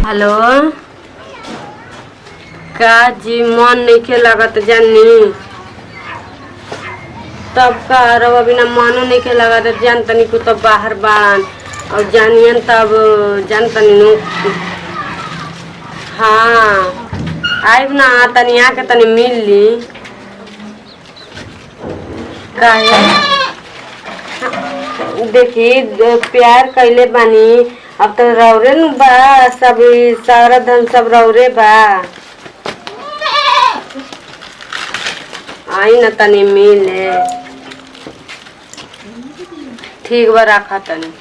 Hello का जी मन नहीं लगत जानी तब का रवा बिना मनो नहीं लगत जान तनी को तब बाहर बान और जानियन तब जान तनी नु हाँ आइब ना तनी आके तनी मिल ली काहे देखी प्यार कैले बानी अब तो रौरे नु बा सब सारा धन सब रौरे बा आई न तनी मिले ठीक बा रखा तनी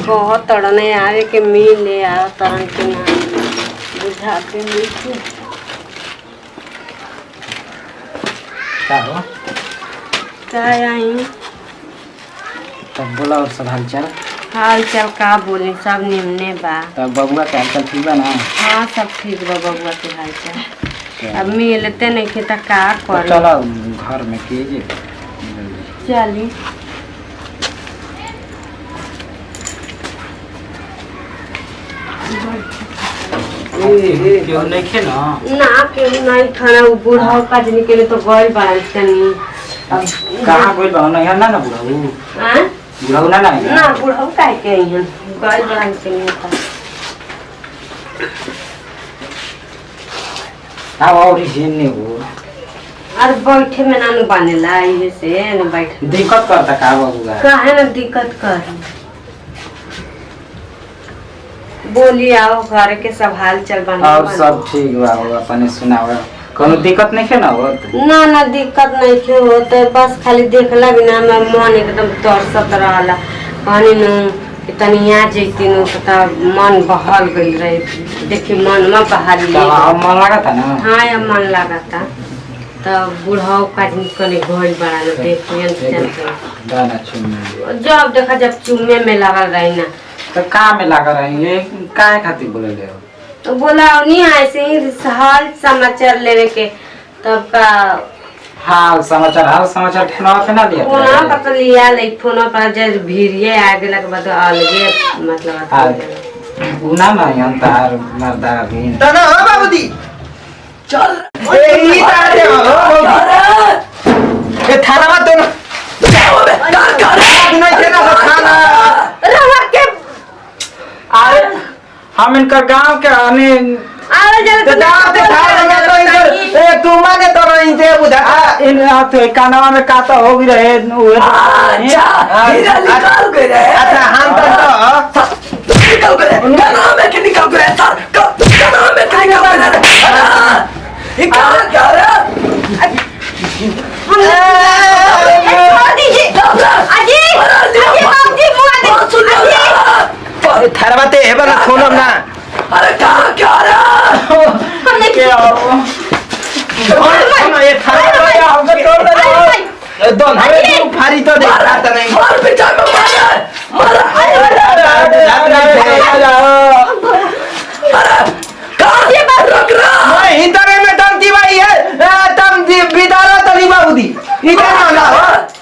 कह तड़ने आवे के मिले आ तरन के ना बुझाते नहीं क्या आई तब बोला और सब हालचाल का बोले सब निमने बा। तब बबुआ के हालचाल ठीक बा ना? हाँ सब ठीक बा बबुआ के हालचाल। अब मिलते नहीं खे तो का कर चलो घर में कीजिए चली क्यों नहीं खे ना केहू नहीं खाना वो बूढ़ा काजनी के लिए तो गई बारिश तनी कहाँ गइल बा ना ना बुढ़ाऊ हां बुढ़ाऊ ना ना बुढ़ाऊ काहे के यहाँ गई बारिश के लिए अब और ही नहीं हो अरे बैठे में ना बनेला ये से न बैठ दिक्कत करता का बबुआ काहे ना दिक्कत कर बोली आओ घर के सब हाल चल बना और सब ठीक बा अपने सुनाओ कोनो दिक्कत नहीं है ना होत ना दिक्कत नहीं के होत बस खाली देखला बिना में मन एकदम तरसत रहला पानी न तनी आ जैती न पता मन बहल गई रहे देखी मन में बहाली मन लगा था ना हाँ या मन लगा था तब बुढ़ाओ काजनी कने घोल बड़ा लो देखियन गाना चुम्मे जब देखा जब चुम्मे में लगल रही ना तो का में लगा रही है काहे खातिर बोले ले तो बोला नहीं ऐसे ही हाल समाचार लेवे के तब का हाल समाचार फोन पे ना लिया फोन पर लिया ले फोन पर जब भीड़िए आ गेला के बाद अलगे मतलब उना ना यंतार मर्दा भी तना हो बाबूजी चल ए तारे हो ए थाना मत दो नहीं देना खाना रवा के अरे हम इनका गांव के आने आवे जरा दांत खाएगा तो इधर ए तू माने तो नहीं दे बुधा इन हाथ कानवा में काता हो भी रहे हुए अच्छा हीरा निकाल के रे अच्छा हम तो निकाल के कानवा में के निकाल के सर कानवा में के निकाल के ये क्या रे थरवाते है बना खोलो ना अरे क्या रहा हमने क्या ये थरवा हमसे तोड़ दे दोन हमें तू फारी तो देख रहा था नहीं मार बेटा को मारा अरे कहां ये बात रोक रहा मैं हिंदरे में दंती भाई है तुम बिदारा तो नहीं बाबूजी इधर ना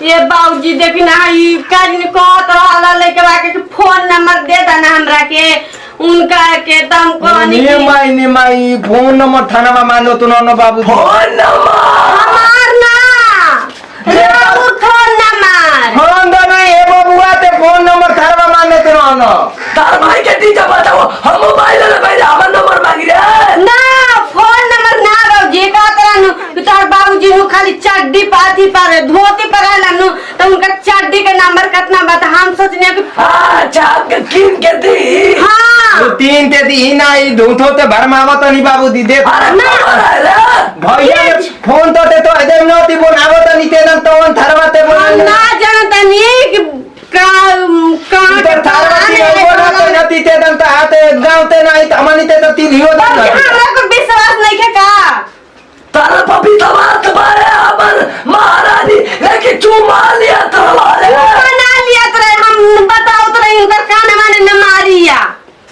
ये बाबूजी देखी ना ई काजनी कहत रहला लेके आके के फोन नंबर दे देना हमरा के उनका के दम कोनी ने माई फोन नंबर थाना में मानो तो ना बाबू फोन नंबर हमार ना बाबू फोन नंबर फोन दो नहीं है बाबूआ ते फोन नंबर थाना में मानो तो ना तार भाई के दीजा बताओ हम मोबाइल ले भाई हमर नंबर मांगी रे ना फोन नंबर ना बाबूजी का तरह तार बाबूजी नु खाली चड्डी पाथी पर धोती पर आला तो उनका चड्डी के नंबर कितना बता हम सोचने कि अच्छा आपके किन के दी हां तीन ते दी नहीं धूठो ते भरमावत नहीं बाबू दी दे भैया फोन तो ते तो एकदम नती बनावत नहीं ते न तो थरवाते बोल ना जानता नहीं कि का ते थरवाती बोलत नती ते दन त हाथे गांव ते नहीं हमनी ते तो तीन हियो दन हमरा को विश्वास नहीं है का तारा पपी तबात मारे हमर महारानी लेके चुमा लिया तलवारे बना लिया तो हम बताओ तो इनका कान माने न मारिया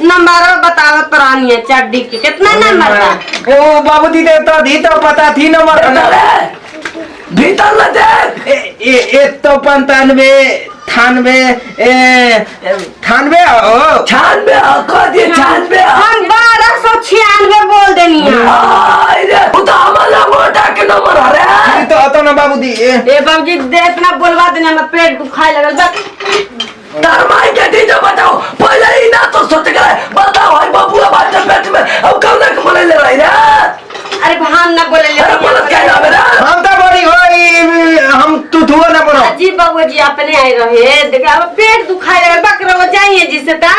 नंबर बताओ पुरानी है चड्डी के कितना नंबर था ओ बाबूजी दे तो दी तो पता थी नंबर भीतर ले दे ए तो 95 98 हो। 96 कह दिए 96। हम 1296 बोल देनी है। अरे वो तो हमारा मोटा के नंबर है रे। तो अतो ना बाबूजी ए बाबूजी दे इतना बोलवा देना, मैं पेट दुखाए लगल बा। तरमाई के दीजिए बताओ पहले ही ना तो सोच गए बताओ भाई बबुआ बात पेट में अब कौन के बोले ले रही रे। अरे हम ना बोले ले। अरे बोलत क्या ना मेरा हम तो बड़ी होई हम तू थुआ ना बनो। जी बाबू जी अपने आए रहे देखे अब पेट दुखाए लगल बकरा हो जाइए जिससे ता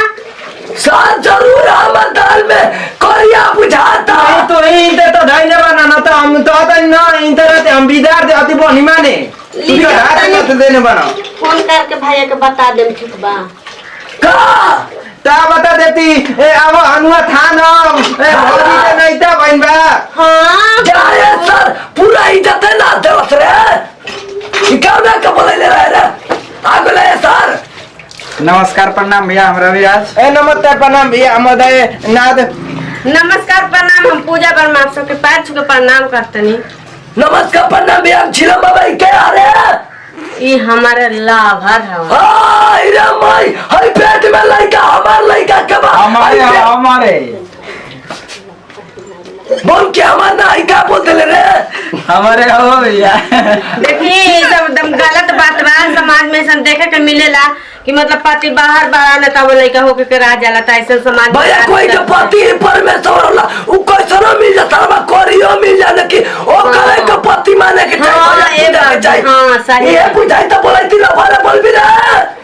साल जरूर हमर दाल में कोरिया बुझाता। तो इंते तो ढाई बना ना तो हम तो आता ना इंते हम बिदार दे अति बनी माने तू का हाथ मत देने बना। फोन करके भैया के बता दे ठीक बा का ता बता देती अब अनुआ था ना भौजी के नहीं था बहन बा। हां जाए सर पूरा इज्जत है ना देवस रे क्या का बोले ले रहा है रे आगे ले सर। नमस्कार प्रणाम भैया हम रविराज। नमस्ते प्रणाम भैया मदय नाद। नमस्कार प्रणाम, हम पूजा पर आप सबके पैर छू के प्रणाम करतनी। नमस्कार प्रणाम भैया छिला बाबा के आ रहे ई हमारे लाभर है। हाय रे माई हर पेट में लड़का हमार लड़का के बा हमारे बोल के हमार ना आई क्या बोलते ले रे हमारे हो भैया। देखिए ये सब एकदम गलत बात बा। समाज में ऐसा देखे के मिलेला कि मतलब पति बाहर बाहर न तब लड़का होके के रह जाला ता ऐसा समाज में भैया कोई के पति परमेश्वर होला उ कैसनो मिल जाता बा कोरियो मिल जाने की ओ करे के पति माने के हाँ, ये बात, हाँ, सही। ये बुझाई तो बोलाई थी ना बोल भी रे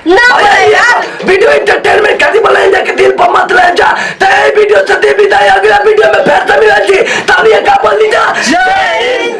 ना बोले यार। वीडियो एंटरटेनमेंट कदी बोले जा के दिल पर मत ले जा ते वीडियो से दे विदाई अगला वीडियो में फिर से मिलेंगे तब ये का बोल दी जा। जय हिंद।